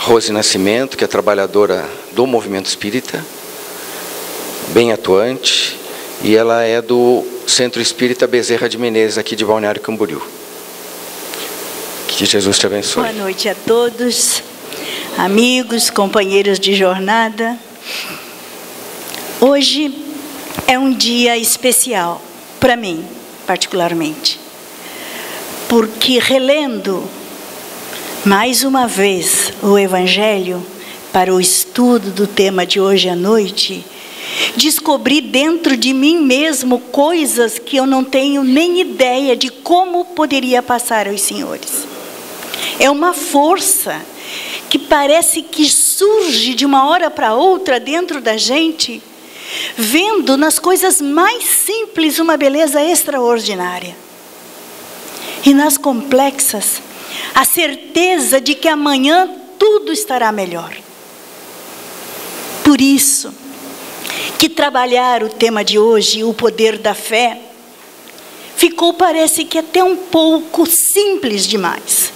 Rose Nascimento, que é trabalhadora do movimento espírita, bem atuante, e ela é do Centro Espírita Bezerra de Menezes, aqui de Balneário Camboriú. Que Jesus te abençoe. Boa noite a todos, amigos, companheiros de jornada. Hoje é um dia especial, para mim, particularmente, porque relendo mais uma vez o Evangelho para o estudo do tema de hoje à noite, descobri dentro de mim mesmo coisas que eu não tenho nem ideia de como poderia passar aos senhores. É uma força que parece que surge de uma hora para outra dentro da gente, vendo nas coisas mais simples uma beleza extraordinária. E nas complexas, a certeza de que amanhã tudo estará melhor. Por isso, que trabalhar o tema de hoje, o poder da fé, ficou, parece que até um pouco simples demais.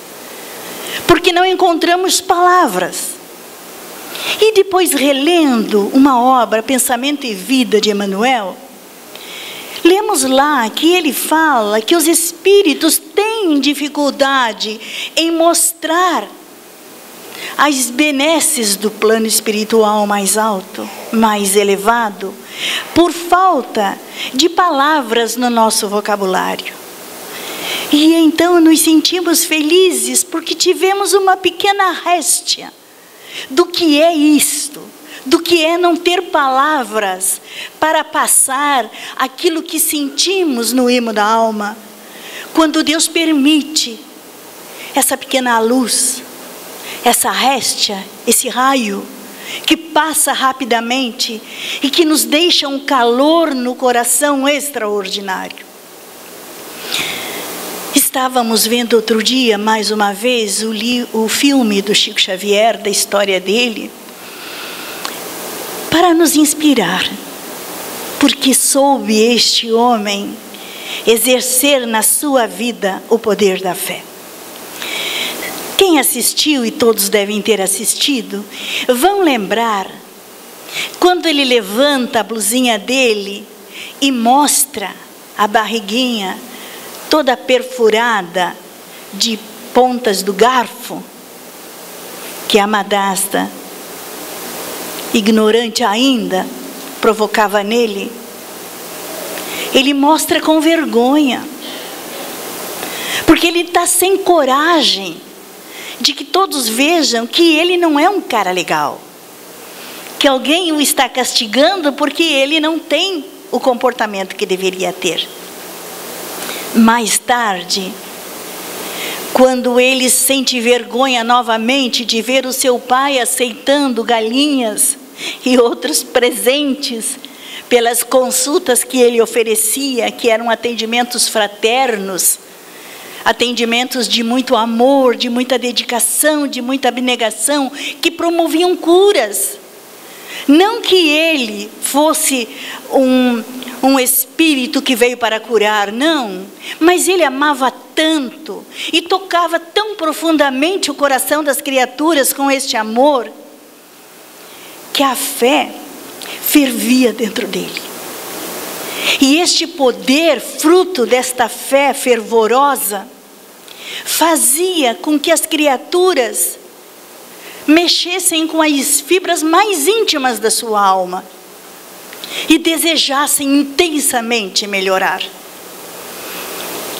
Porque não encontramos palavras. E depois, relendo uma obra, Pensamento e Vida, de Emmanuel, lemos lá que ele fala que os espíritos têm dificuldade em mostrar as benesses do plano espiritual mais alto, mais elevado, por falta de palavras no nosso vocabulário. E então nos sentimos felizes porque tivemos uma pequena réstia do que é isto, do que é não ter palavras para passar aquilo que sentimos no imo da alma, quando Deus permite essa pequena luz, essa réstia, esse raio, que passa rapidamente e que nos deixa um calor no coração extraordinário. Estávamos vendo outro dia, mais uma vez, o filme do Chico Xavier, da história dele, para nos inspirar, porque soube este homem exercer na sua vida o poder da fé. Quem assistiu, e todos devem ter assistido, vão lembrar quando ele levanta a blusinha dele e mostra a barriguinha toda perfurada de pontas do garfo, que a madrasta, ignorante ainda, provocava nele. Ele mostra com vergonha, porque ele está sem coragem de que todos vejam que ele não é um cara legal, que alguém o está castigando porque ele não tem o comportamento que deveria ter. Mais tarde, quando ele sente vergonha novamente de ver o seu pai aceitando galinhas e outros presentes pelas consultas que ele oferecia, que eram atendimentos fraternos, atendimentos de muito amor, de muita dedicação, de muita abnegação, que promoviam curas. Não que ele fosse um espírito que veio para curar, não. Mas ele amava tanto e tocava tão profundamente o coração das criaturas com este amor, que a fé fervia dentro dele. E este poder, fruto desta fé fervorosa, fazia com que as criaturas mexessem com as fibras mais íntimas da sua alma e desejassem intensamente melhorar.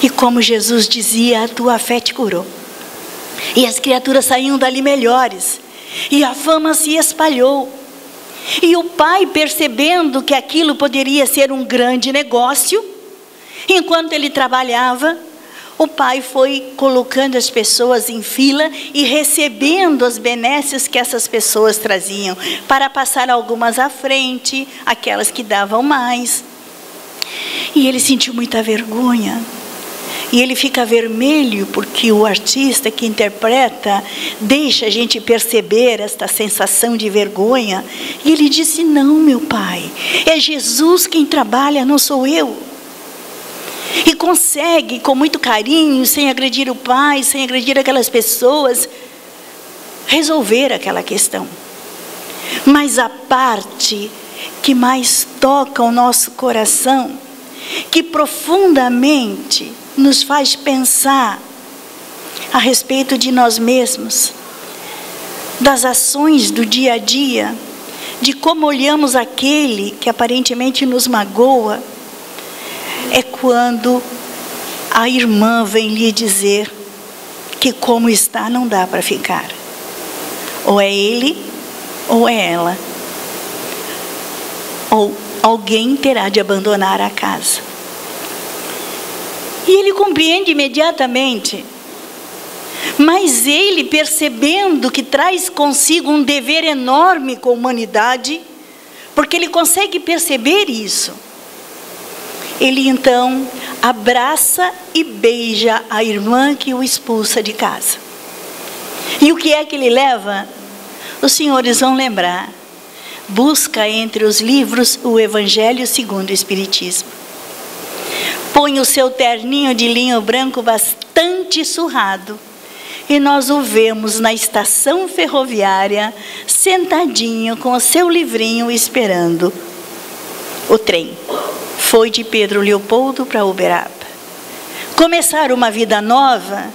E como Jesus dizia, a tua fé te curou. E as criaturas saíam dali melhores, e a fama se espalhou. E o pai, percebendo que aquilo poderia ser um grande negócio, enquanto ele trabalhava, o pai foi colocando as pessoas em fila e recebendo as benesses que essas pessoas traziam, para passar algumas à frente, aquelas que davam mais. E ele sentiu muita vergonha. E ele fica vermelho porque o artista que interpreta deixa a gente perceber esta sensação de vergonha. E ele disse, não, meu pai, é Jesus quem trabalha, não sou eu. E consegue, com muito carinho, sem agredir o pai, sem agredir aquelas pessoas, resolver aquela questão. Mas a parte que mais toca o nosso coração, que profundamente nos faz pensar a respeito de nós mesmos, das ações do dia a dia, de como olhamos aquele que aparentemente nos magoa, é quando a irmã vem lhe dizer que como está não dá para ficar. Ou é ele, ou é ela. Ou alguém terá de abandonar a casa. E ele compreende imediatamente. Mas ele, percebendo que traz consigo um dever enorme com a humanidade, porque ele consegue perceber isso, ele então abraça e beija a irmã que o expulsa de casa. E o que é que ele leva? Os senhores vão lembrar. Busca entre os livros o Evangelho segundo o Espiritismo. Põe o seu terninho de linho branco bastante surrado. E nós o vemos na estação ferroviária, sentadinho com o seu livrinho esperando o trem. Foi de Pedro Leopoldo para Uberaba. Começar uma vida nova,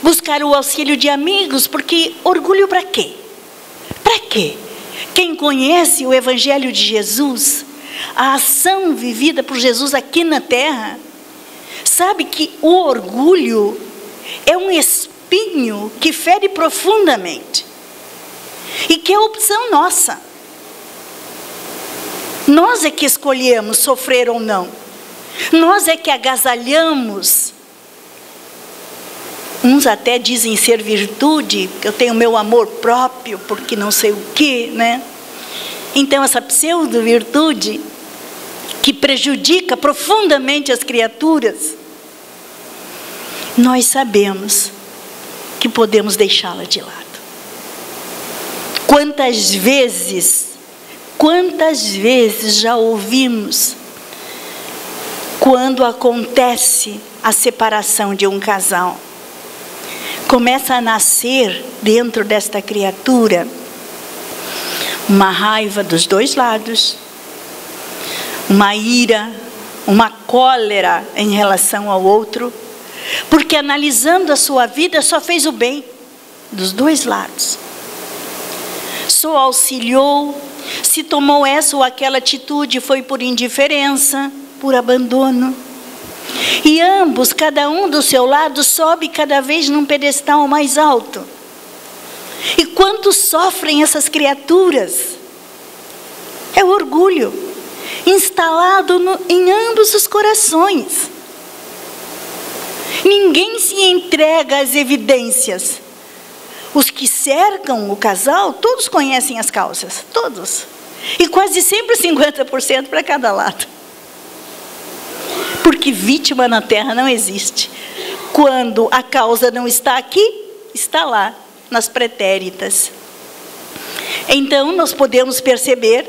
buscar o auxílio de amigos, porque orgulho para quê? Para quê? Quem conhece o Evangelho de Jesus, a ação vivida por Jesus aqui na terra, sabe que o orgulho é um espinho que fere profundamente e que é opção nossa. Nós é que escolhemos sofrer ou não. Nós é que agasalhamos. Uns até dizem ser virtude, que eu tenho meu amor próprio, porque não sei o quê, né? Então essa pseudo-virtude que prejudica profundamente as criaturas, nós sabemos que podemos deixá-la de lado. Quantas vezes já ouvimos quando acontece a separação de um casal? Começa a nascer dentro desta criatura uma raiva dos dois lados, uma ira, uma cólera em relação ao outro, porque analisando a sua vida só fez o bem dos dois lados. Só auxiliou, se tomou essa ou aquela atitude foi por indiferença, por abandono. E ambos, cada um do seu lado, sobe cada vez num pedestal mais alto. E quanto sofrem essas criaturas? É o orgulho instalado em ambos os corações. Ninguém se entrega às evidências. Os que cercam o casal, todos conhecem as causas, todos. E quase sempre 50% para cada lado. Porque vítima na terra não existe. Quando a causa não está aqui, está lá, nas pretéritas. Então nós podemos perceber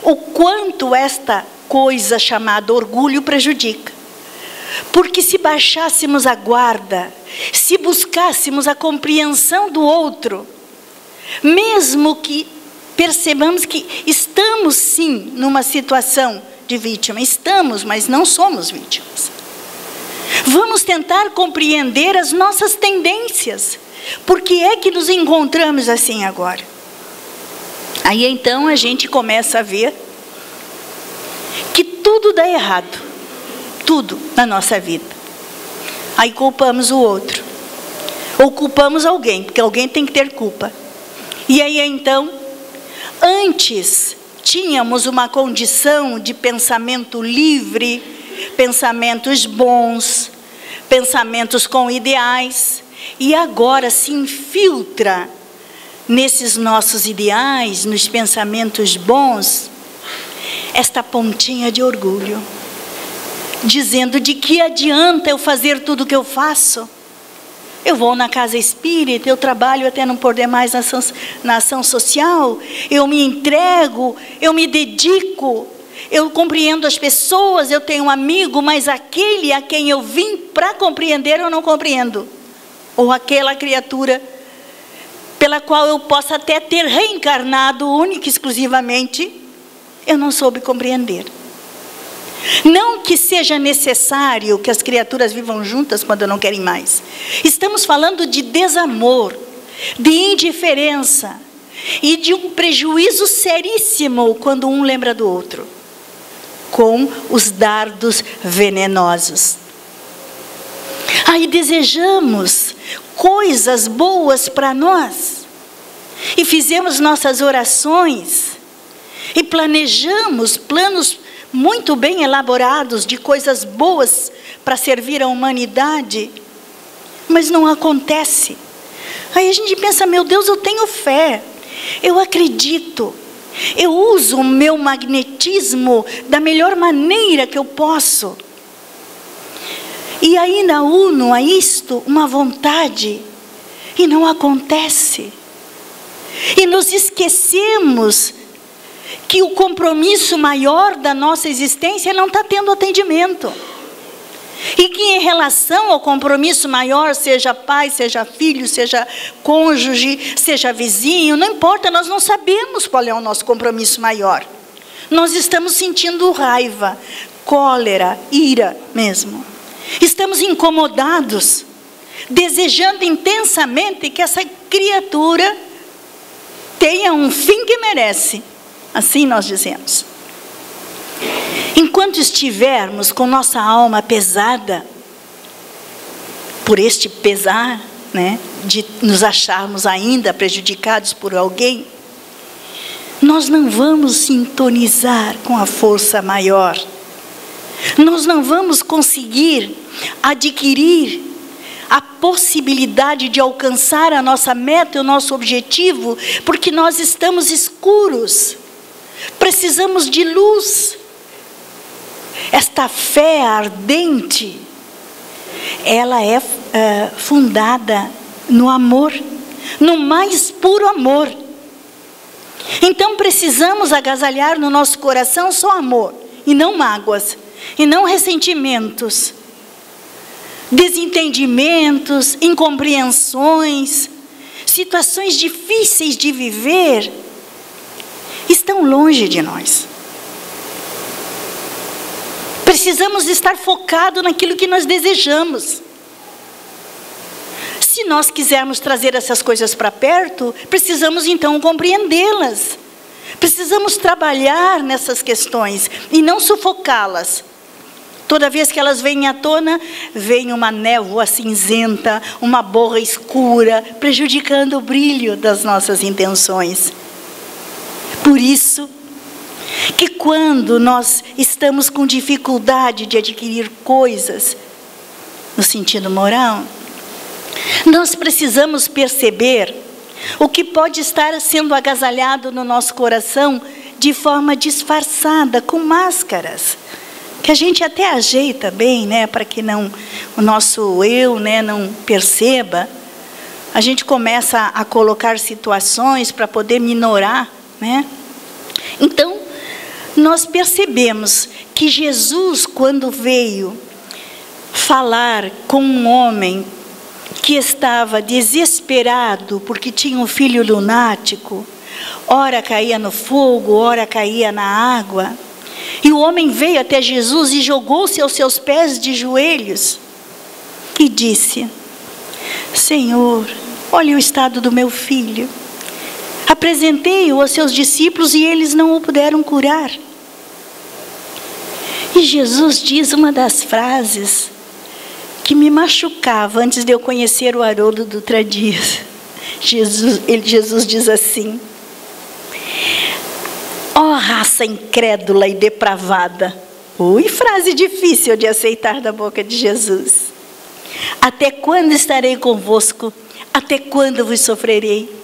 o quanto esta coisa chamada orgulho prejudica. Porque se baixássemos a guarda, se buscássemos a compreensão do outro, mesmo que percebamos que estamos sim numa situação de vítima, estamos, mas não somos vítimas. Vamos tentar compreender as nossas tendências. Por que é que nos encontramos assim agora? Aí então a gente começa a ver que tudo dá errado. Tudo na nossa vida. Aí culpamos o outro. Ou culpamos alguém, porque alguém tem que ter culpa. E aí então, antes tínhamos uma condição de pensamento livre, pensamentos bons, pensamentos com ideais, e agora se infiltra nesses nossos ideais, nos pensamentos bons, esta pontinha de orgulho, dizendo: de que adianta eu fazer tudo o que eu faço? Eu vou na casa espírita, eu trabalho até não poder mais na ação social, eu me entrego, eu me dedico, eu compreendo as pessoas, eu tenho um amigo, mas aquele a quem eu vim para compreender eu não compreendo. Ou aquela criatura pela qual eu possa até ter reencarnado única e exclusivamente, eu não soube compreender. Não que seja necessário que as criaturas vivam juntas quando não querem mais. Estamos falando de desamor, de indiferença e de um prejuízo seríssimo quando um lembra do outro, com os dardos venenosos. Aí desejamos coisas boas para nós, e fizemos nossas orações, e planejamos planos muito bem elaborados de coisas boas para servir a humanidade, mas não acontece. Aí a gente pensa, meu Deus, eu tenho fé, eu acredito, eu uso o meu magnetismo da melhor maneira que eu posso, e ainda uno a isto uma vontade, e não acontece. E nos esquecemos que o compromisso maior da nossa existência não está tendo atendimento. E que em relação ao compromisso maior, seja pai, seja filho, seja cônjuge, seja vizinho, não importa, nós não sabemos qual é o nosso compromisso maior. Nós estamos sentindo raiva, cólera, ira mesmo. Estamos incomodados, desejando intensamente que essa criatura tenha um fim que merece. Assim nós dizemos. Enquanto estivermos com nossa alma pesada, por este pesar, de nos acharmos ainda prejudicados por alguém, nós não vamos sintonizar com a força maior. Nós não vamos conseguir adquirir a possibilidade de alcançar a nossa meta e o nosso objetivo, porque nós estamos escuros. Precisamos de luz. Esta fé ardente, ela é fundada no amor, no mais puro amor. Então precisamos agasalhar no nosso coração só amor, e não mágoas, e não ressentimentos, desentendimentos, incompreensões, situações difíceis de viver, estão longe de nós. Precisamos estar focados naquilo que nós desejamos. Se nós quisermos trazer essas coisas para perto, precisamos então compreendê-las. Precisamos trabalhar nessas questões e não sufocá-las. Toda vez que elas vêm à tona, vem uma névoa cinzenta, uma borra escura, prejudicando o brilho das nossas intenções. Por isso que quando nós estamos com dificuldade de adquirir coisas, no sentido moral, nós precisamos perceber o que pode estar sendo agasalhado no nosso coração de forma disfarçada, com máscaras, que a gente até ajeita bem, para que não, o nosso eu, não perceba. A gente começa a colocar situações para poder minorar, Então, nós percebemos que Jesus, quando veio falar com um homem que estava desesperado porque tinha um filho lunático, ora caía no fogo, ora caía na água, e o homem veio até Jesus e jogou-se aos seus pés de joelhos e disse: Senhor, olha o estado do meu filho. Apresentei-o aos seus discípulos e eles não o puderam curar. E Jesus diz uma das frases que me machucava antes de eu conhecer o Haroldo Dutra Dias. Jesus diz assim: ó raça incrédula e depravada. Ui, frase difícil de aceitar da boca de Jesus. Até quando estarei convosco? Até quando vos sofrerei?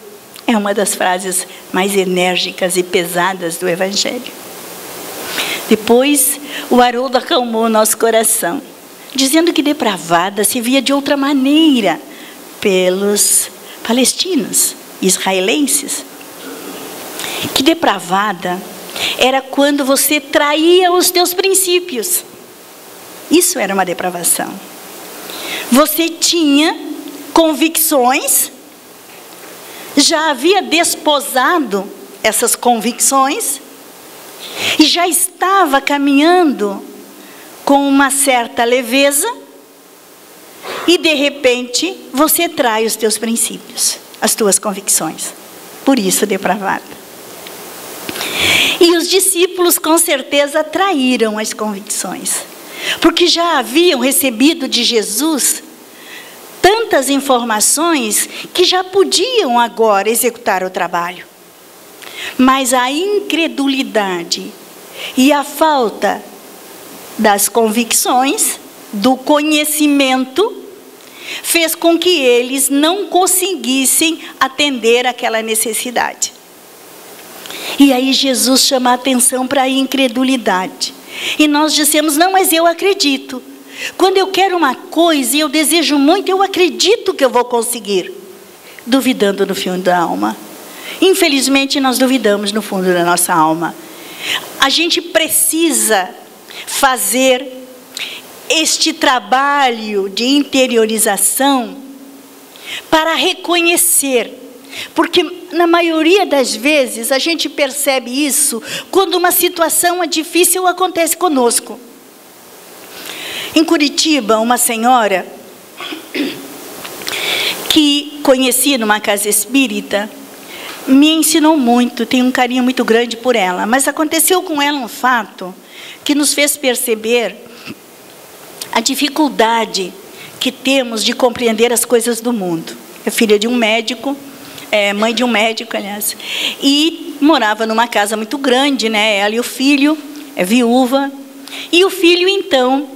É uma das frases mais enérgicas e pesadas do Evangelho. Depois, o Haroldo acalmou o nosso coração, dizendo que depravada se via de outra maneira pelos palestinos, israelenses. Que depravada era quando você traía os teus princípios. Isso era uma depravação. Você tinha convicções já havia desposado essas convicções e já estava caminhando com uma certa leveza, e de repente você trai os teus princípios, as tuas convicções. Por isso, depravada. E os discípulos com certeza traíram as convicções, porque já haviam recebido de Jesus tantas informações que já podiam agora executar o trabalho. Mas a incredulidade e a falta das convicções, do conhecimento, fez com que eles não conseguissem atender aquela necessidade. E aí Jesus chama a atenção para a incredulidade. E nós dissemos, não, mas eu acredito. Quando eu quero uma coisa e eu desejo muito, eu acredito que eu vou conseguir. Duvidando no fundo da alma. Infelizmente, nós duvidamos no fundo da nossa alma. A gente precisa fazer este trabalho de interiorização para reconhecer. Porque na maioria das vezes a gente percebe isso quando uma situação difícil acontece conosco. Em Curitiba, uma senhora que conheci numa casa espírita me ensinou muito, tenho um carinho muito grande por ela. Mas aconteceu com ela um fato que nos fez perceber a dificuldade que temos de compreender as coisas do mundo. É filha de um médico, mãe de um médico, aliás, e morava numa casa muito grande, né? Ela e o filho, é viúva, e o filho então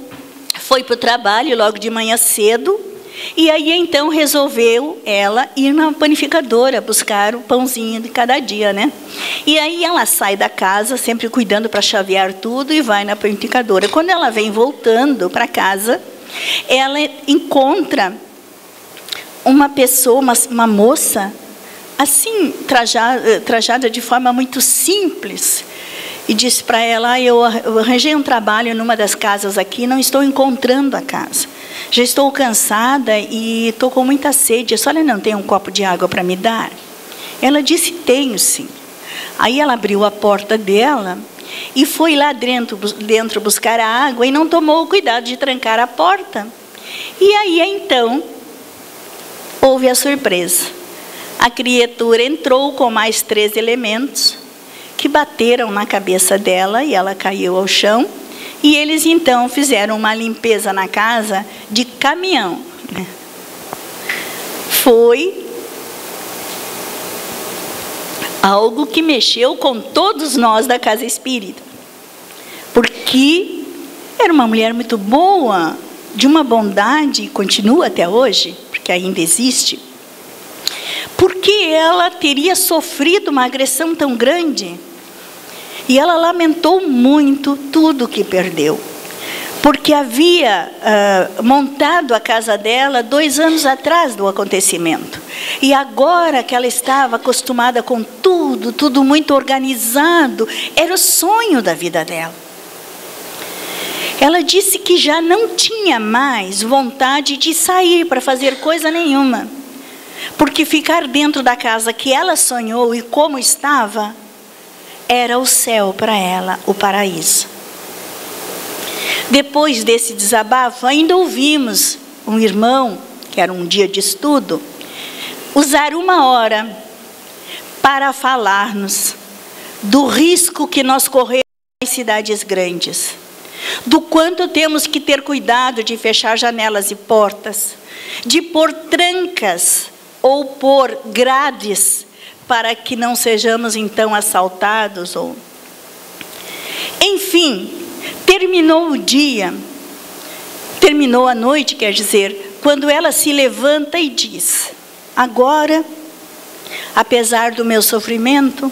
foi para o trabalho logo de manhã cedo, e aí então resolveu ela ir na panificadora buscar o pãozinho de cada dia, né? E aí ela sai da casa, sempre cuidando para chavear tudo, e vai na panificadora. Quando ela vem voltando para casa, ela encontra uma pessoa, uma moça, assim, trajada de forma muito simples, e disse para ela, eu arranjei um trabalho numa das casas aqui, não estou encontrando a casa. Já estou cansada e estou com muita sede. A senhora não tem um copo de água para me dar? Ela disse, tenho sim. Aí ela abriu a porta dela e foi lá dentro buscar a água e não tomou o cuidado de trancar a porta. E aí então houve a surpresa. A criatura entrou com mais 3 elementos que bateram na cabeça dela e ela caiu ao chão. E eles então fizeram uma limpeza na casa de caminhão. Foi algo que mexeu com todos nós da casa espírita. Porque era uma mulher muito boa, de uma bondade, e continua até hoje, porque ainda existe. Porque ela teria sofrido uma agressão tão grande. E ela lamentou muito tudo que perdeu. Porque havia montado a casa dela 2 anos atrás do acontecimento. E agora que ela estava acostumada com tudo muito organizado, era o sonho da vida dela. Ela disse que já não tinha mais vontade de sair para fazer coisa nenhuma. Porque ficar dentro da casa que ela sonhou e como estava, era o céu para ela, o paraíso. Depois desse desabafo, ainda ouvimos um irmão, que era um dia de estudo, usar 1 hora para falar-nos do risco que nós corremos nas cidades grandes, do quanto temos que ter cuidado de fechar janelas e portas, de pôr trancas ou pôr grades para que não sejamos então assaltados. Enfim, terminou o dia, terminou a noite, quer dizer, quando ela se levanta e diz, agora, apesar do meu sofrimento,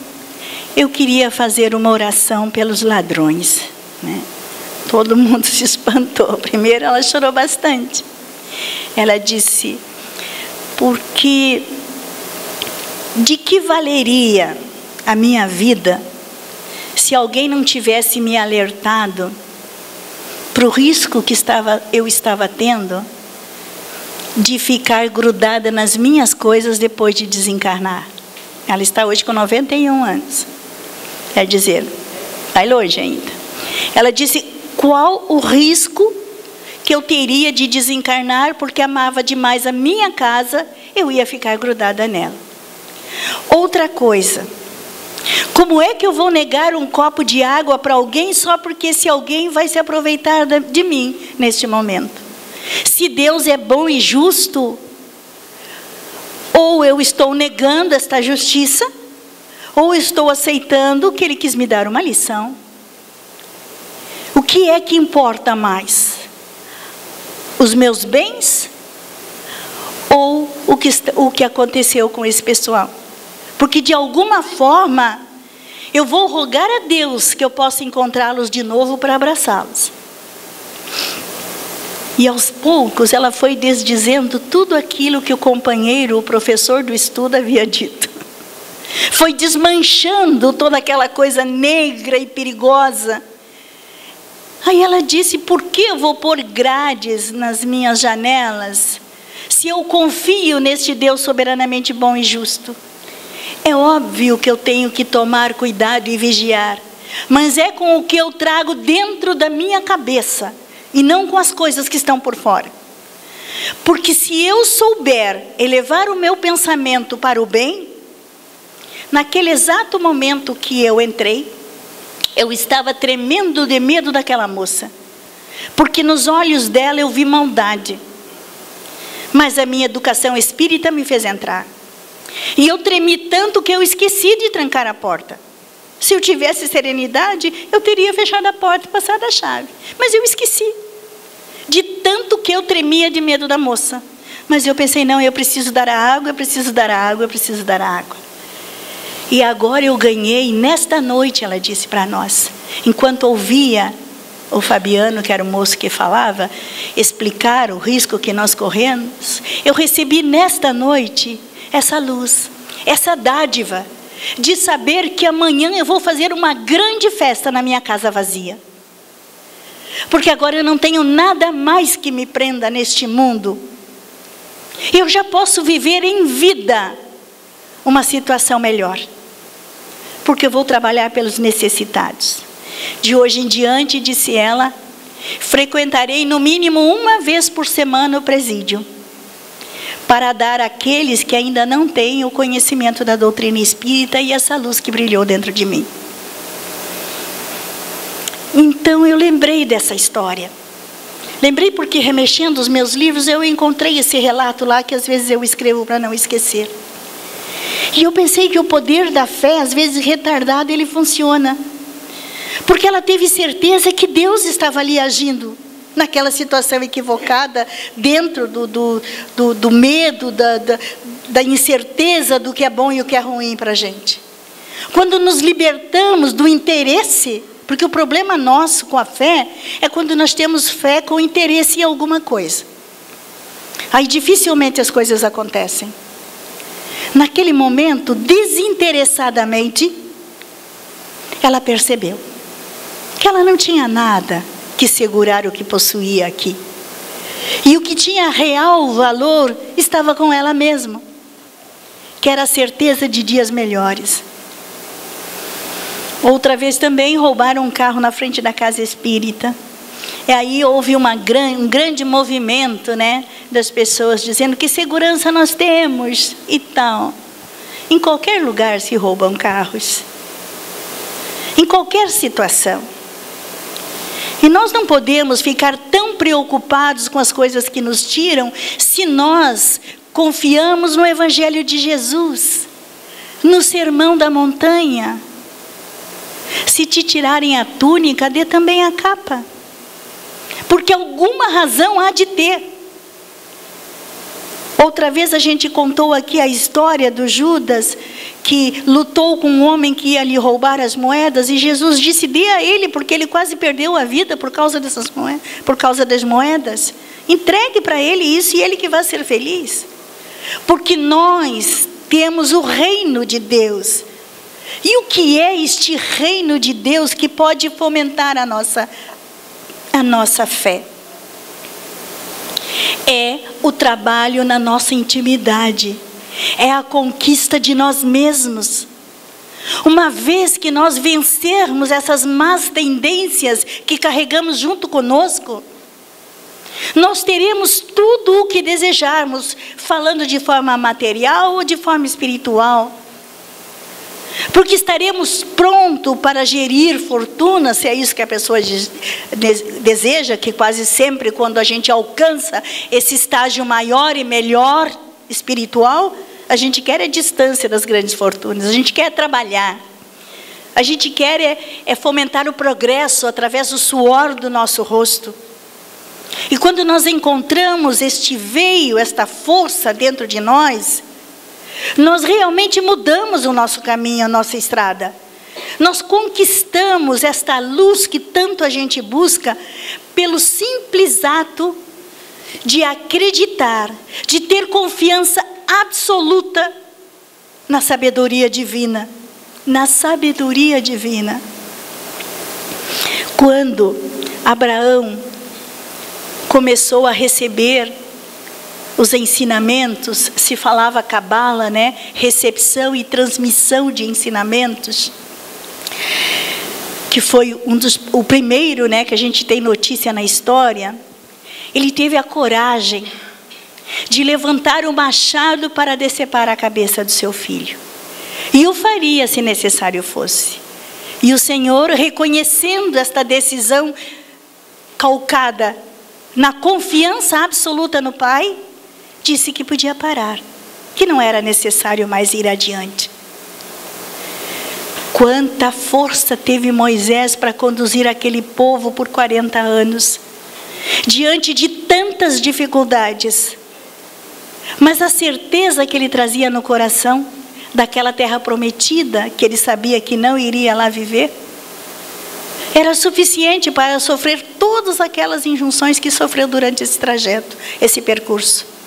eu queria fazer uma oração pelos ladrões, né? Todo mundo se espantou. Primeiro ela chorou bastante. Ela disse, porque de que valeria a minha vida se alguém não tivesse me alertado para o risco que eu estava tendo de ficar grudada nas minhas coisas depois de desencarnar? Ela está hoje com 91 anos. Quer dizer, vai longe ainda. Ela disse: qual o risco que eu teria de desencarnar porque amava demais a minha casa, eu ia ficar grudada nela. Outra coisa, como é que eu vou negar um copo de água para alguém só porque esse alguém vai se aproveitar de mim neste momento? Se Deus é bom e justo, ou eu estou negando esta justiça, ou estou aceitando que Ele quis me dar uma lição. O que é que importa mais? Os meus bens? Ou o que aconteceu com esse pessoal? Porque de alguma forma, eu vou rogar a Deus que eu possa encontrá-los de novo para abraçá-los. E aos poucos ela foi desdizendo tudo aquilo que o companheiro, o professor do estudo havia dito. Foi desmanchando toda aquela coisa negra e perigosa. Aí ela disse: por que eu vou pôr grades nas minhas janelas, se eu confio neste Deus soberanamente bom e justo? É óbvio que eu tenho que tomar cuidado e vigiar, mas é com o que eu trago dentro da minha cabeça, e não com as coisas que estão por fora. Porque se eu souber elevar o meu pensamento para o bem, naquele exato momento que eu entrei, eu estava tremendo de medo daquela moça, porque nos olhos dela eu vi maldade. Mas a minha educação espírita me fez entrar. E eu tremi tanto que eu esqueci de trancar a porta. Se eu tivesse serenidade, eu teria fechado a porta e passado a chave. Mas eu esqueci. De tanto que eu tremia de medo da moça. Mas eu pensei: não, eu preciso dar a água, eu preciso dar a água, eu preciso dar a água. E agora eu ganhei, nesta noite, ela disse para nós, enquanto ouvia o Fabiano, que era o moço que falava, explicar o risco que nós corremos, eu recebi nesta noite essa luz, essa dádiva, de saber que amanhã eu vou fazer uma grande festa na minha casa vazia. Porque agora eu não tenho nada mais que me prenda neste mundo. Eu já posso viver em vida uma situação melhor. Porque eu vou trabalhar pelos necessitados. De hoje em diante, disse ela, frequentarei no mínimo uma vez por semana o presídio, para dar àqueles que ainda não têm o conhecimento da doutrina espírita e essa luz que brilhou dentro de mim. Então eu lembrei dessa história. Lembrei porque, remexendo os meus livros, eu encontrei esse relato lá, que às vezes eu escrevo para não esquecer. E eu pensei que o poder da fé, às vezes retardado, ele funciona. Porque ela teve certeza que Deus estava ali agindo naquela situação equivocada, dentro do medo, da incerteza do que é bom e o que é ruim para a gente. Quando nos libertamos do interesse, porque o problema nosso com a fé é quando nós temos fé com interesse em alguma coisa. Aí dificilmente as coisas acontecem. Naquele momento, desinteressadamente, ela percebeu que ela não tinha nada que segurar o que possuía aqui. E o que tinha real valor estava com ela mesma, que era a certeza de dias melhores. Outra vez também roubaram um carro na frente da casa espírita. E aí houve um grande movimento, né, das pessoas dizendo: que segurança nós temos e tal. Em qualquer lugar se roubam carros. Em qualquer situação. E nós não podemos ficar tão preocupados com as coisas que nos tiram, se nós confiamos no Evangelho de Jesus, no Sermão da Montanha. Se te tirarem a túnica, dê também a capa. Porque alguma razão há de ter. Outra vez a gente contou aqui a história do Judas, que lutou com um homem que ia lhe roubar as moedas, e Jesus disse: dê a ele, porque ele quase perdeu a vida por causa dessas moedas, por causa das moedas. Entregue para ele isso e ele que vai ser feliz. Porque nós temos o reino de Deus. E o que é este reino de Deus que pode fomentar a nossa fé? É o trabalho na nossa intimidade. é a conquista de nós mesmos. Uma vez que nós vencermos essas más tendências que carregamos junto conosco, nós teremos tudo o que desejarmos, falando de forma material ou de forma espiritual. Porque estaremos prontos para gerir fortuna, se é isso que a pessoa deseja, que quase sempre quando a gente alcança esse estágio maior e melhor espiritual, a gente quer a distância das grandes fortunas, a gente quer trabalhar, a gente quer fomentar o progresso através do suor do nosso rosto. E quando nós encontramos este veio, esta força dentro de nós, nós realmente mudamos o nosso caminho, a nossa estrada. Nós conquistamos esta luz que tanto a gente busca pelo simples ato de acreditar, de ter confiança absoluta na sabedoria divina. Na sabedoria divina. Quando Abraão começou a receber os ensinamentos, se falava cabala, né? Recepção e transmissão de ensinamentos, que foi o primeiro, né, que a gente tem notícia na história. Ele teve a coragem de levantar o machado para decepar a cabeça do seu filho. E o faria se necessário fosse. E o Senhor, reconhecendo esta decisão calcada na confiança absoluta no Pai, disse que podia parar, que não era necessário mais ir adiante. Quanta força teve Moisés para conduzir aquele povo por 40 anos, diante de tantas dificuldades. Mas a certeza que ele trazia no coração, daquela terra prometida, que ele sabia que não iria lá viver, era suficiente para sofrer todas aquelas injunções que sofreu durante esse trajeto, esse percurso.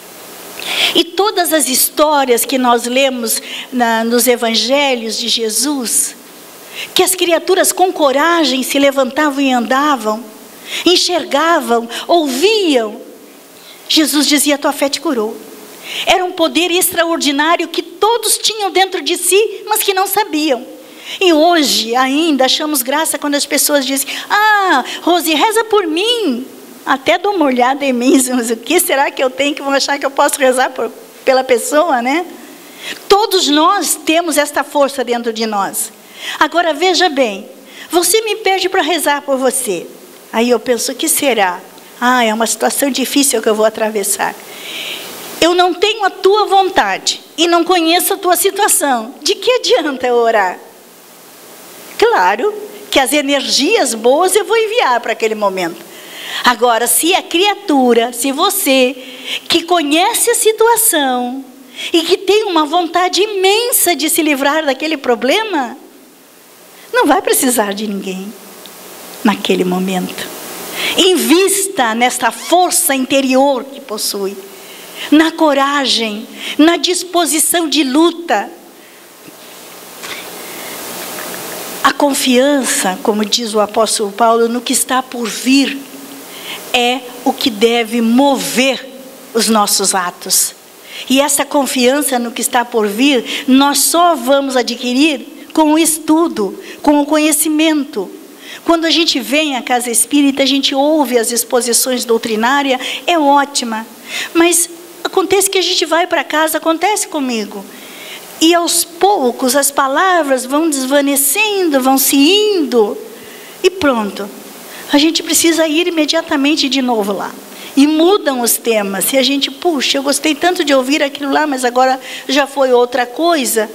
E todas as histórias que nós lemos nos evangelhos de Jesus, que as criaturas com coragem se levantavam e andavam, enxergavam, ouviam, Jesus dizia: tua fé te curou. Era um poder extraordinário que todos tinham dentro de si, mas que não sabiam. E hoje ainda achamos graça quando as pessoas dizem: ah, Rose, reza por mim. Até dou uma olhada em mim, mas o que será que eu tenho que vão achar que eu posso rezar pela pessoa, né? Todos nós temos esta força dentro de nós. Agora veja bem, você me pede para rezar por você. Aí eu penso: o que será? Ah, é uma situação difícil que eu vou atravessar. Eu não tenho a tua vontade e não conheço a tua situação. De que adianta eu orar? Claro que as energias boas eu vou enviar para aquele momento. Agora, se a criatura, se você, que conhece a situação e que tem uma vontade imensa de se livrar daquele problema, não vai precisar de ninguém naquele momento. Invista nesta força interior que possui, na coragem, na disposição de luta. A confiança, como diz o apóstolo Paulo, no que está por vir, é o que deve mover os nossos atos. E essa confiança no que está por vir, nós só vamos adquirir com o estudo, com o conhecimento. Quando a gente vem à casa espírita, a gente ouve as exposições doutrinárias, é ótima. Mas acontece que a gente vai para casa, acontece comigo. E aos poucos as palavras vão desvanecendo, vão se indo. E pronto. A gente precisa ir imediatamente de novo lá. E mudam os temas. E a gente, puxa, eu gostei tanto de ouvir aquilo lá, mas agora já foi outra coisa.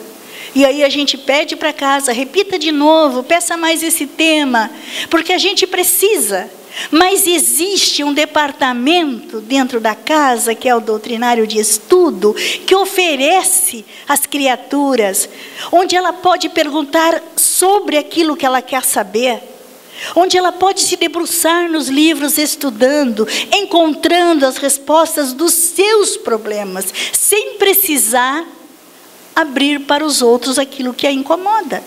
E aí a gente pede para casa, repita de novo, peça mais esse tema. Porque a gente precisa. Mas existe um departamento dentro da casa, que é o doutrinário de estudo, que oferece às criaturas, onde ela pode perguntar sobre aquilo que ela quer saber, onde ela pode se debruçar nos livros estudando, encontrando as respostas dos seus problemas, sem precisar abrir para os outros aquilo que a incomoda.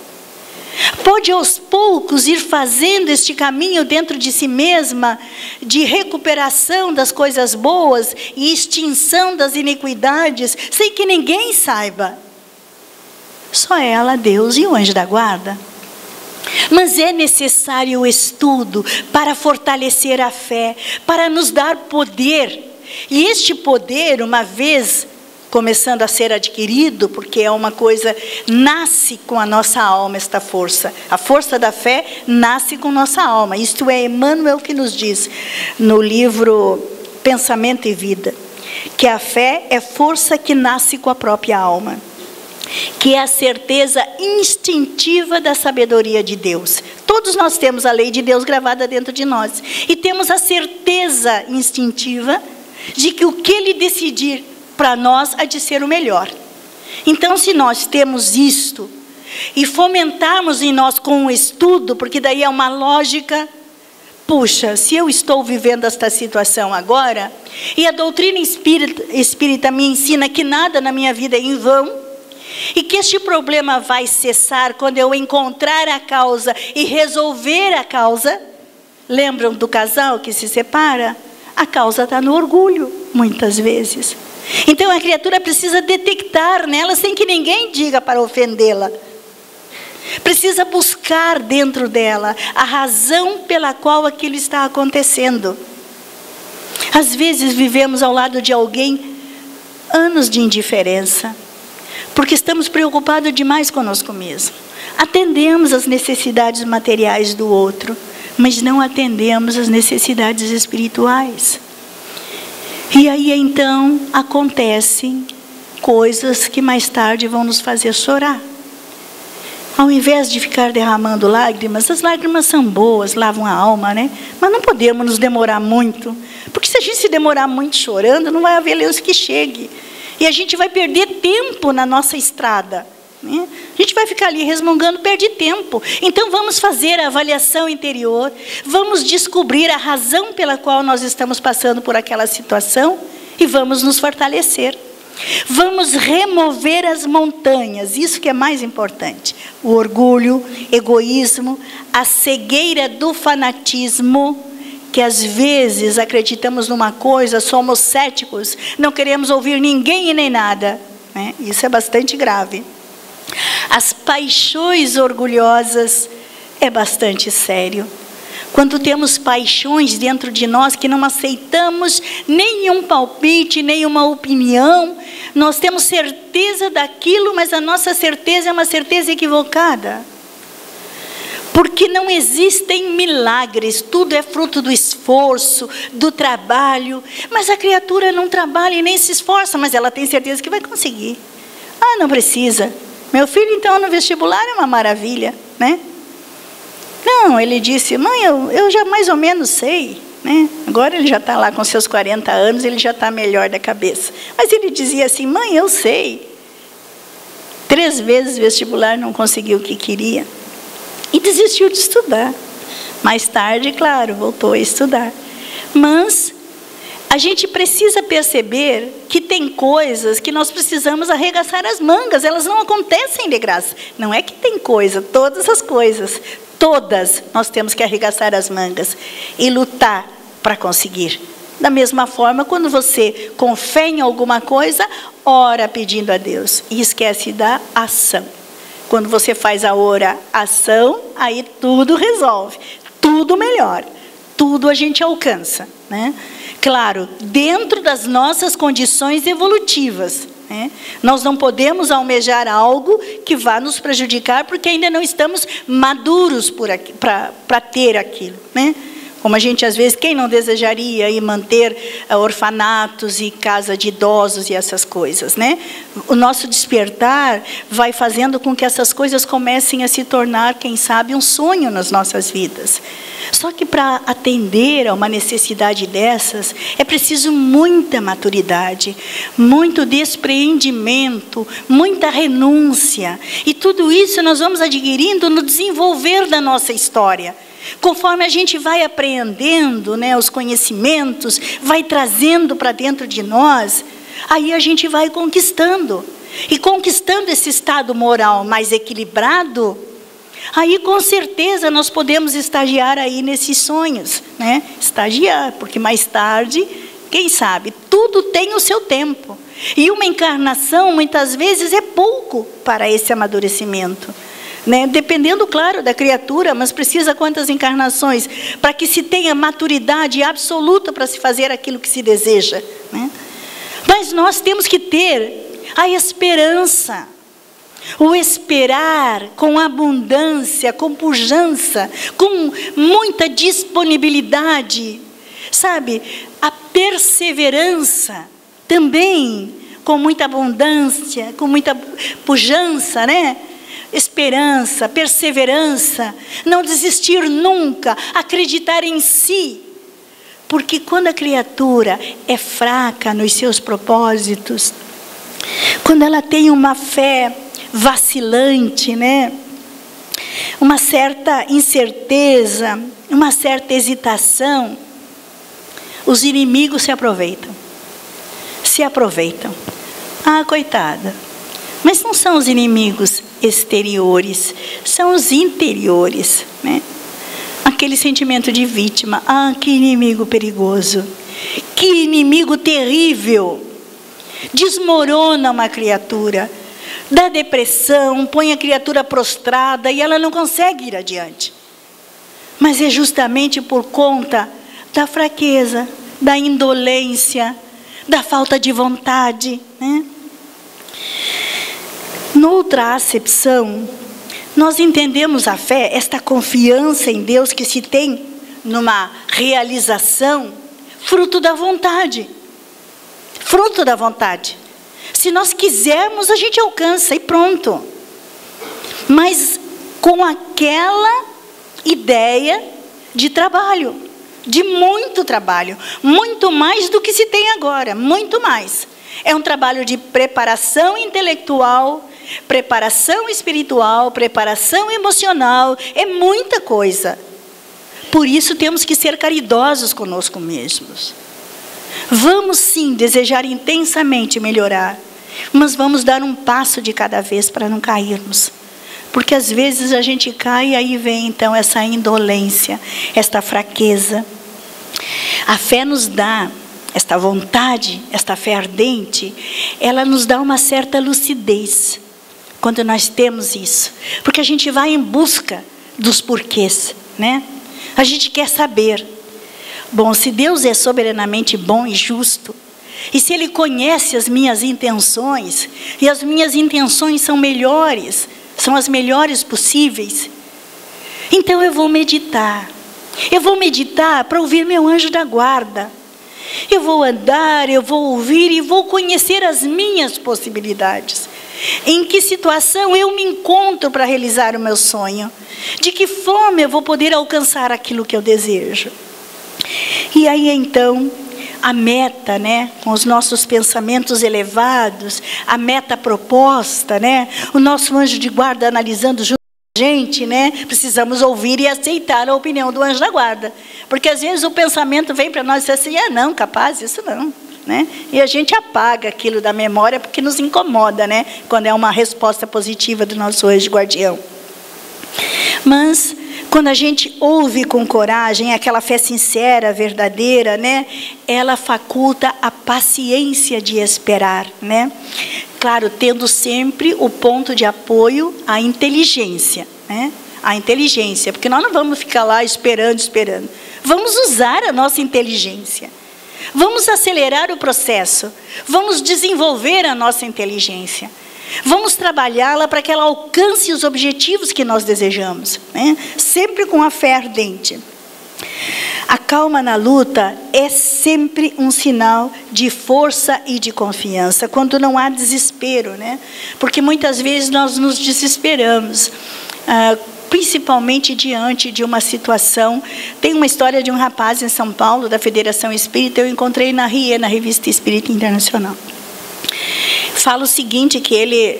Pode aos poucos ir fazendo este caminho dentro de si mesma, de recuperação das coisas boas e extinção das iniquidades, sem que ninguém saiba. Só ela, Deus e o anjo da guarda. Mas é necessário o estudo para fortalecer a fé, para nos dar poder. E este poder, uma vez começando a ser adquirido, porque é uma coisa, nasce com a nossa alma esta força. A força da fé nasce com nossa alma. Isto é Emmanuel que nos diz no livro Pensamento e Vida, que a fé é força que nasce com a própria alma, que é a certeza instintiva da sabedoria de Deus. Todos nós temos a lei de Deus gravada dentro de nós, e temos a certeza instintiva de que o que Ele decidir para nós há de ser o melhor. Então, se nós temos isto e fomentarmos em nós com o estudo, porque daí é uma lógica, puxa, se eu estou vivendo esta situação agora, e a doutrina espírita me ensina que nada na minha vida é em vão, e que este problema vai cessar quando eu encontrar a causa e resolver a causa. Lembram do casal que se separa? A causa está no orgulho, muitas vezes. Então a criatura precisa detectar nela, sem que ninguém diga para ofendê-la. Precisa buscar dentro dela a razão pela qual aquilo está acontecendo. Às vezes vivemos ao lado de alguém anos de indiferença, porque estamos preocupados demais conosco mesmo. Atendemos às necessidades materiais do outro, mas não atendemos às necessidades espirituais. E aí então acontecem coisas que mais tarde vão nos fazer chorar. Ao invés de ficar derramando lágrimas, as lágrimas são boas, lavam a alma, né? Mas não podemos nos demorar muito, porque se a gente se demorar muito chorando, não vai haver luz que chegue. E a gente vai perder tempo na nossa estrada, né? A gente vai ficar ali resmungando, perde tempo. Então vamos fazer a avaliação interior, vamos descobrir a razão pela qual nós estamos passando por aquela situação e vamos nos fortalecer. Vamos remover as montanhas, isso que é mais importante. O orgulho, egoísmo, a cegueira do fanatismo, que às vezes acreditamos numa coisa, somos céticos, não queremos ouvir ninguém e nem nada, né? Isso é bastante grave. As paixões orgulhosas é bastante sério. Quando temos paixões dentro de nós que não aceitamos nenhum palpite, nenhuma opinião, nós temos certeza daquilo, mas a nossa certeza é uma certeza equivocada. Porque não existem milagres, tudo é fruto do esforço, do trabalho. Mas a criatura não trabalha e nem se esforça, mas ela tem certeza que vai conseguir. Ah, não precisa. Meu filho, então, no vestibular é uma maravilha, né? Não, ele disse, mãe, eu já mais ou menos sei, né? Agora ele já está lá com seus 40 anos, ele já está melhor da cabeça. Mas ele dizia assim, mãe, eu sei. 3 vezes vestibular, não conseguiu o que queria. E desistiu de estudar. Mais tarde, claro, voltou a estudar. Mas a gente precisa perceber que tem coisas que nós precisamos arregaçar as mangas. Elas não acontecem de graça. Não é que tem coisa, todas as coisas, todas nós temos que arregaçar as mangas e lutar para conseguir. Da mesma forma, quando você com fé em alguma coisa, ora pedindo a Deus e esquece da ação. Quando você faz a oração, aí tudo resolve, tudo melhora, tudo a gente alcança, né? Claro, dentro das nossas condições evolutivas, né? Nós não podemos almejar algo que vá nos prejudicar, porque ainda não estamos maduros para ter aquilo, né? Como a gente, às vezes, quem não desejaria ir manter orfanatos e casa de idosos e essas coisas, né? O nosso despertar vai fazendo com que essas coisas comecem a se tornar, quem sabe, um sonho nas nossas vidas. Só que para atender a uma necessidade dessas, é preciso muita maturidade, muito despreendimento, muita renúncia. E tudo isso nós vamos adquirindo no desenvolver da nossa história. Conforme a gente vai apreendendo, né, os conhecimentos, vai trazendo para dentro de nós, aí a gente vai conquistando. E conquistando esse estado moral mais equilibrado, Aí com certeza nós podemos estagiar aí nesses sonhos, né? Estagiar, porque mais tarde, quem sabe, tudo tem o seu tempo. E uma encarnação muitas vezes é pouco para esse amadurecimento, né? Dependendo, claro, da criatura, mas precisa quantas encarnações para que se tenha maturidade absoluta para se fazer aquilo que se deseja, né? Mas nós temos que ter a esperança, o esperar com abundância, com pujança, com muita disponibilidade, sabe? A perseverança também, com muita abundância, com muita pujança, né? Esperança, perseverança, não desistir nunca, acreditar em si. Porque quando a criatura é fraca nos seus propósitos, quando ela tem uma fé vacilante, né? Uma certa incerteza, uma certa hesitação, os inimigos se aproveitam. Se aproveitam. Ah, coitada. Mas não são os inimigos exteriores, são os interiores, né? Aquele sentimento de vítima. Ah, que inimigo perigoso. Que inimigo terrível. Desmorona uma criatura. Dá depressão, põe a criatura prostrada e ela não consegue ir adiante. Mas é justamente por conta da fraqueza, da indolência, da falta de vontade, né? Noutra acepção, nós entendemos a fé, esta confiança em Deus que se tem numa realização, fruto da vontade. Fruto da vontade. Se nós quisermos, a gente alcança e pronto. Mas com aquela ideia de trabalho, de muito trabalho, muito mais do que se tem agora, muito mais. É um trabalho de preparação intelectual, preparação espiritual, preparação emocional, é muita coisa. Por isso temos que ser caridosos conosco mesmos. Vamos sim desejar intensamente melhorar, mas vamos dar um passo de cada vez para não cairmos. Porque às vezes a gente cai e aí vem então essa indolência, esta fraqueza. A fé nos dá, esta vontade, esta fé ardente, ela nos dá uma certa lucidez quando nós temos isso. Porque a gente vai em busca dos porquês, né? A gente quer saber. Bom, se Deus é soberanamente bom e justo, e se Ele conhece as minhas intenções, e as minhas intenções são melhores, são as melhores possíveis, então eu vou meditar. Eu vou meditar para ouvir meu anjo da guarda. Eu vou andar, eu vou ouvir e vou conhecer as minhas possibilidades. Em que situação eu me encontro para realizar o meu sonho? De que forma eu vou poder alcançar aquilo que eu desejo? E aí então, a meta, né? Com os nossos pensamentos elevados, a meta proposta, né? O nosso anjo de guarda analisando junto com a gente, né? Precisamos ouvir e aceitar a opinião do anjo da guarda. Porque às vezes o pensamento vem para nós e diz assim, não, capaz, isso não. Né? E a gente apaga aquilo da memória porque nos incomoda, né? Quando é uma resposta positiva do nosso anjo guardião. Mas quando a gente ouve com coragem, aquela fé sincera, verdadeira, né? Ela faculta a paciência de esperar, né? Claro, tendo sempre o ponto de apoio a inteligência, né? A inteligência, porque nós não vamos ficar lá esperando. Vamos usar a nossa inteligência. Vamos acelerar o processo. Vamos desenvolver a nossa inteligência. Vamos trabalhá-la para que ela alcance os objetivos que nós desejamos, né? Sempre com a fé ardente. A calma na luta é sempre um sinal de força e de confiança, quando não há desespero, né? Porque muitas vezes nós nos desesperamos, principalmente diante de uma situação. Tem uma história de um rapaz em São Paulo, da Federação Espírita, eu encontrei na RIE, na Revista Espírita Internacional. Fala o seguinte, que ele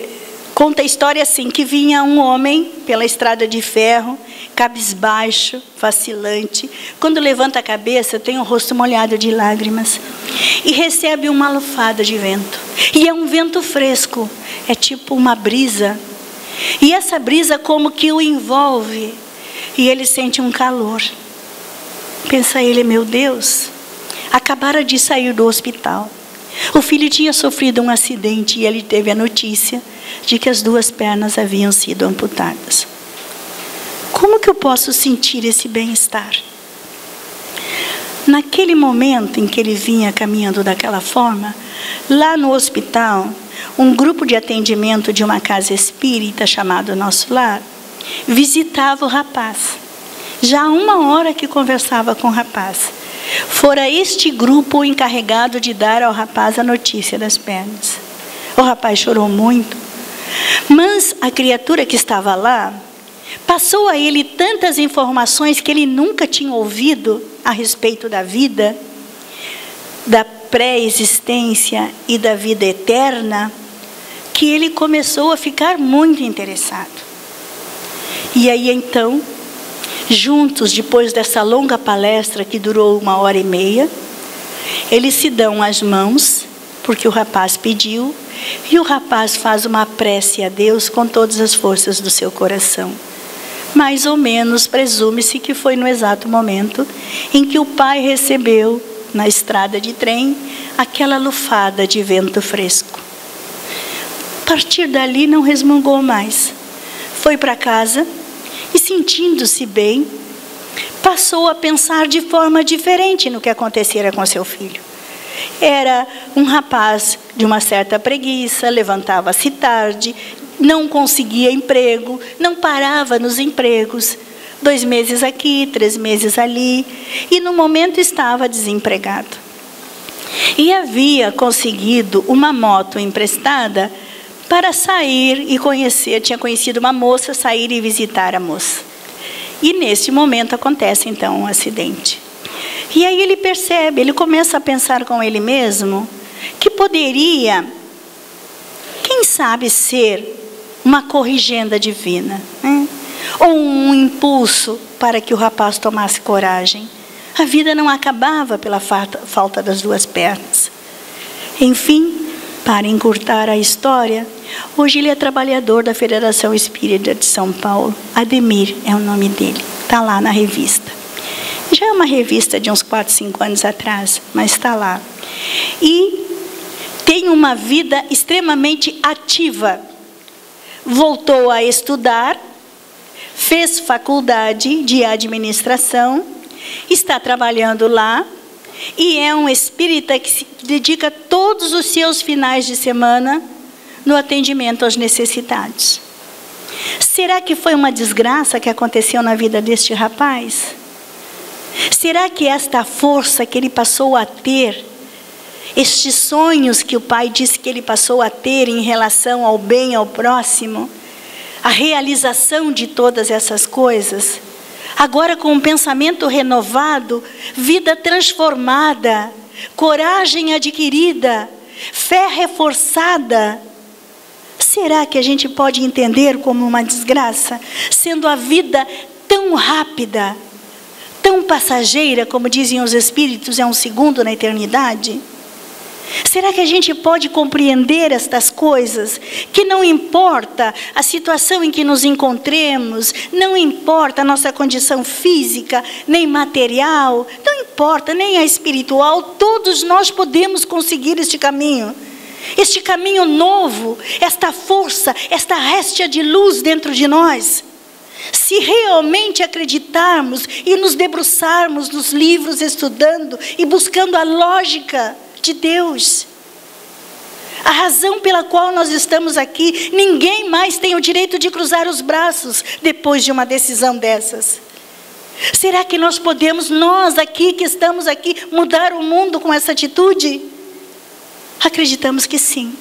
conta a história assim, que vinha um homem pela estrada de ferro, cabisbaixo, vacilante. Quando levanta a cabeça, tem o rosto molhado de lágrimas. E recebe uma lufada de vento. E é um vento fresco, é tipo uma brisa. E essa brisa como que o envolve. E ele sente um calor. Pensa ele, meu Deus, acabara de sair do hospital. O filho tinha sofrido um acidente e ele teve a notícia de que as 2 pernas haviam sido amputadas. Como que eu posso sentir esse bem-estar? Naquele momento em que ele vinha caminhando daquela forma, lá no hospital, um grupo de atendimento de uma casa espírita chamado Nosso Lar visitava o rapaz. Já há 1 hora que conversava com o rapaz. Fora este grupo o encarregado de dar ao rapaz a notícia das pernas. O rapaz chorou muito, mas a criatura que estava lá passou a ele tantas informações que ele nunca tinha ouvido a respeito da vida, da pré-existência e da vida eterna, que ele começou a ficar muito interessado. E aí então, juntos, depois dessa longa palestra que durou 1h30, eles se dão as mãos, porque o rapaz pediu, e o rapaz faz uma prece a Deus com todas as forças do seu coração. Mais ou menos, presume-se que foi no exato momento em que o pai recebeu, na estrada de trem, aquela lufada de vento fresco. A partir dali não resmungou mais. Foi para casa e, sentindo-se bem, passou a pensar de forma diferente no que acontecera com seu filho. Era um rapaz de uma certa preguiça, levantava-se tarde, não conseguia emprego, não parava nos empregos. 2 meses aqui, 3 meses ali, e no momento estava desempregado. E havia conseguido uma moto emprestada para sair e conhecer, tinha conhecido uma moça, sair e visitar a moça. E nesse momento acontece então um acidente. E aí ele percebe, ele começa a pensar com ele mesmo, que poderia, quem sabe, ser uma corrigenda divina, né? Ou um impulso para que o rapaz tomasse coragem. A vida não acabava pela falta das 2 pernas. Enfim, para encurtar a história, hoje ele é trabalhador da Federação Espírita de São Paulo. Ademir é o nome dele, está lá na revista. Já é uma revista de uns 4, 5 anos atrás, mas está lá. E tem uma vida extremamente ativa. Voltou a estudar, fez faculdade de administração, está trabalhando lá e é um espírita que se dedica todos os seus finais de semana no atendimento aos necessitados. Será que foi uma desgraça que aconteceu na vida deste rapaz? Será que esta força que ele passou a ter, estes sonhos que o pai disse que ele passou a ter em relação ao bem, ao próximo, a realização de todas essas coisas, agora com um pensamento renovado, vida transformada, coragem adquirida, fé reforçada, será que a gente pode entender como uma desgraça, sendo a vida tão rápida, tão passageira, como dizem os espíritos, é um segundo na eternidade? Será que a gente pode compreender estas coisas? Que não importa a situação em que nos encontremos, não importa a nossa condição física, nem material, não importa nem a espiritual, todos nós podemos conseguir este caminho novo, esta força, esta réstia de luz dentro de nós. Se realmente acreditarmos e nos debruçarmos nos livros, estudando e buscando a lógica de Deus, a razão pela qual nós estamos aqui, ninguém mais tem o direito de cruzar os braços depois de uma decisão dessas. Será que nós podemos, nós aqui que estamos aqui, mudar o mundo com essa atitude? Acreditamos que sim.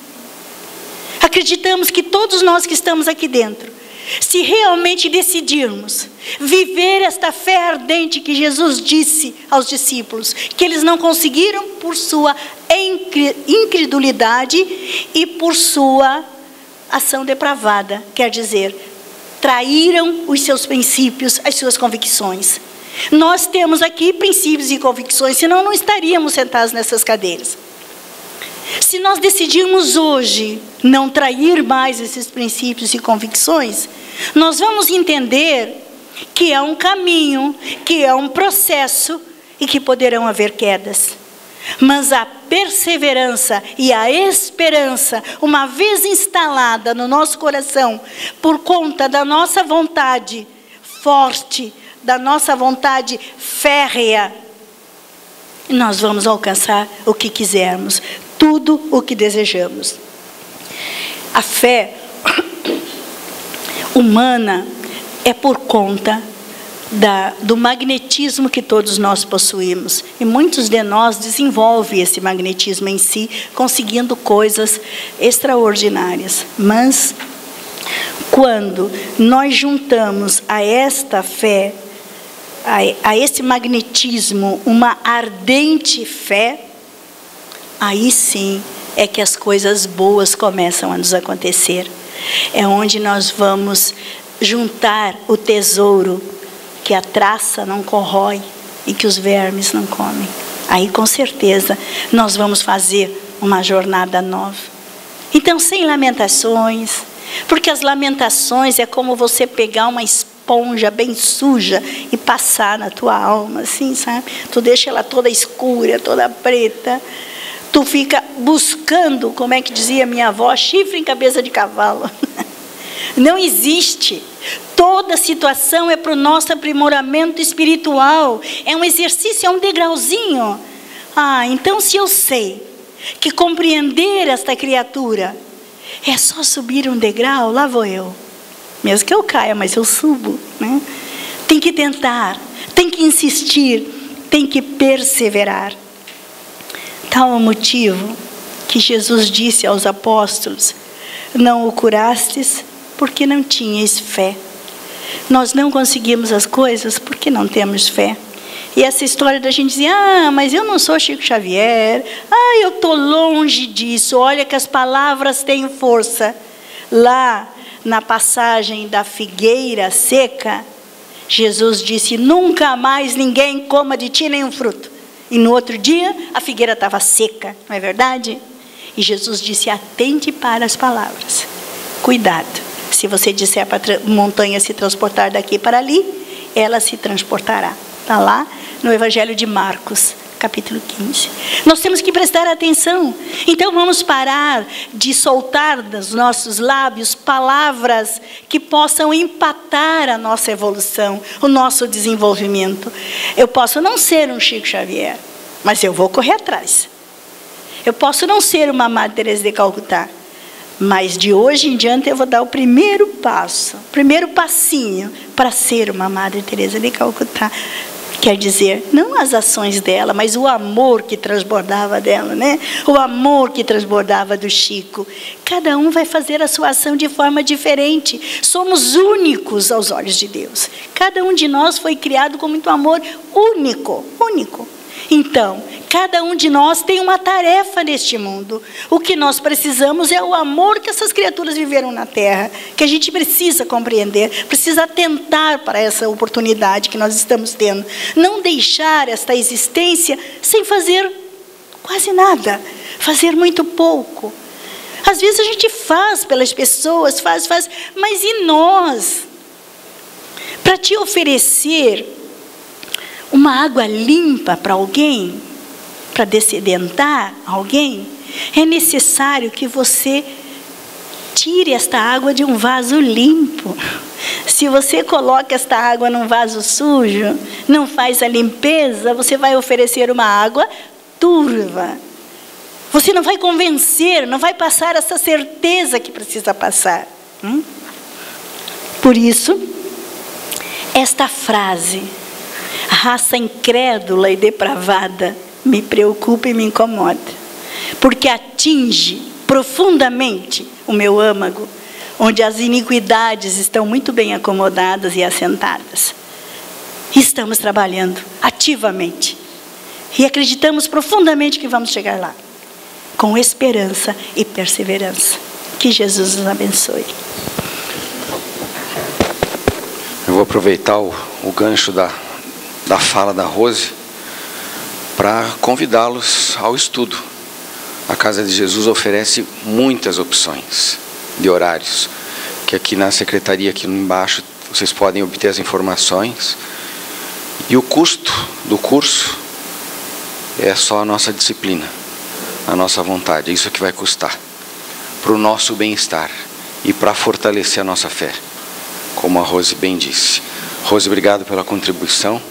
Acreditamos que todos nós que estamos aqui dentro, se realmente decidirmos viver esta fé ardente que Jesus disse aos discípulos, que eles não conseguiram por sua incredulidade e por sua ação depravada, quer dizer, traíram os seus princípios, as suas convicções. Nós temos aqui princípios e convicções, senão não estaríamos sentados nessas cadeiras. Se nós decidirmos hoje não trair mais esses princípios e convicções, nós vamos entender que é um caminho, que é um processo e que poderão haver quedas. Mas a perseverança e a esperança, uma vez instalada no nosso coração, por conta da nossa vontade forte, da nossa vontade férrea, nós vamos alcançar o que quisermos, tudo o que desejamos. A fé humana é por conta do magnetismo que todos nós possuímos. E muitos de nós desenvolvem esse magnetismo em si, conseguindo coisas extraordinárias. Mas, quando nós juntamos a esta fé, a esse magnetismo, uma ardente fé, aí sim é que as coisas boas começam a nos acontecer. É onde nós vamos juntar o tesouro que a traça não corrói e que os vermes não comem. Aí, com certeza, nós vamos fazer uma jornada nova. Então, sem lamentações, porque as lamentações é como você pegar uma esponja bem suja e passar na tua alma, assim, sabe? Tu deixa ela toda escura, toda preta. Tu fica buscando, como é que dizia minha avó, chifre em cabeça de cavalo. Não existe. Toda situação é para o nosso aprimoramento espiritual. É um exercício, é um degrauzinho. Então se eu sei que compreender esta criatura é só subir um degrau, lá vou eu. Mesmo que eu caia, mas eu subo, né? Tem que tentar, tem que insistir, tem que perseverar. Tal é o motivo que Jesus disse aos apóstolos: não o curastes porque não tinhas fé. Nós não conseguimos as coisas porque não temos fé. E essa história da gente dizer, mas eu não sou Chico Xavier, eu estou longe disso. Olha que as palavras têm força. Lá na passagem da figueira seca, Jesus disse: nunca mais ninguém coma de ti nenhum fruto. E no outro dia a figueira estava seca, não é verdade? E Jesus disse: atente para as palavras. Cuidado. Se você disser para a montanha se transportar daqui para ali, ela se transportará. Está lá no Evangelho de Marcos, capítulo 15. Nós temos que prestar atenção. Então vamos parar de soltar dos nossos lábios palavras que possam empatar a nossa evolução, o nosso desenvolvimento. Eu posso não ser um Chico Xavier, mas eu vou correr atrás. Eu posso não ser uma Madre Teresa de Calcutá, mas de hoje em diante eu vou dar o primeiro passo, o primeiro passinho para ser uma Madre Teresa de Calcutá. Quer dizer, não as ações dela, mas o amor que transbordava dela, né? O amor que transbordava do Chico. Cada um vai fazer a sua ação de forma diferente. Somos únicos aos olhos de Deus. Cada um de nós foi criado com muito amor, único, único. Então, cada um de nós tem uma tarefa neste mundo. O que nós precisamos é o amor que essas criaturas viveram na Terra, que a gente precisa compreender, precisa atentar para essa oportunidade que nós estamos tendo. Não deixar esta existência sem fazer quase nada, fazer muito pouco. Às vezes a gente faz pelas pessoas, faz, mas e nós? Para te oferecer uma água limpa para alguém, para dessedentar alguém, é necessário que você tire esta água de um vaso limpo. Se você coloca esta água num vaso sujo, não faz a limpeza, você vai oferecer uma água turva. Você não vai convencer, não vai passar essa certeza que precisa passar. Por isso, esta frase: raça incrédula e depravada, me preocupa e me incomoda, porque atinge profundamente o meu âmago, onde as iniquidades estão muito bem acomodadas e assentadas. Estamos trabalhando ativamente e acreditamos profundamente que vamos chegar lá, com esperança e perseverança. Que Jesus nos abençoe. Eu vou aproveitar o gancho da fala da Rose para convidá-los ao estudo. A Casa de Jesus oferece muitas opções de horários, que aqui na secretaria, aqui embaixo, vocês podem obter as informações. E o custo do curso é só a nossa disciplina, a nossa vontade. É isso que vai custar, para o nosso bem-estar e para fortalecer a nossa fé, como a Rose bem disse. Rose, obrigado pela contribuição.